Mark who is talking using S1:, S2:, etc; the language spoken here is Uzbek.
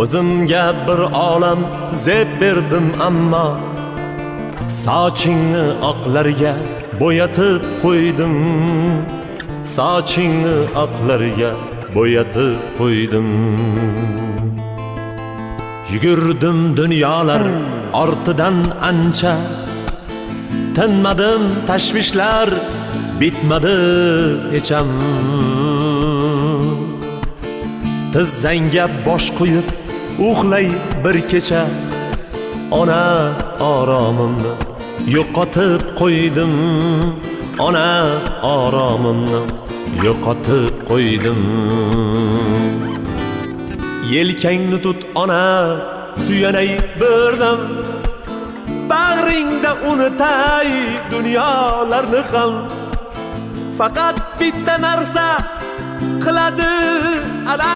S1: O'zimga bir olam zeb berdim ammo sochingni oqlarga bo'yatib qo'ydim. Sochingni oqlarga bo'yatib qo'ydim. Yugurdim dunyolar ortidan ancha, tinmadim tashvishlar bitmadi hecham. Tizzangga bosh qo'yib uxlay bir kecha, ona oromimni yo'qotib qo'ydim. Ona oromimni yo'qotib qo'ydim. Yelkangni tut ona, suyanay birdan, bag'ringda unutay dunyolarni ham. Faqat bitta narsa qiladi alam.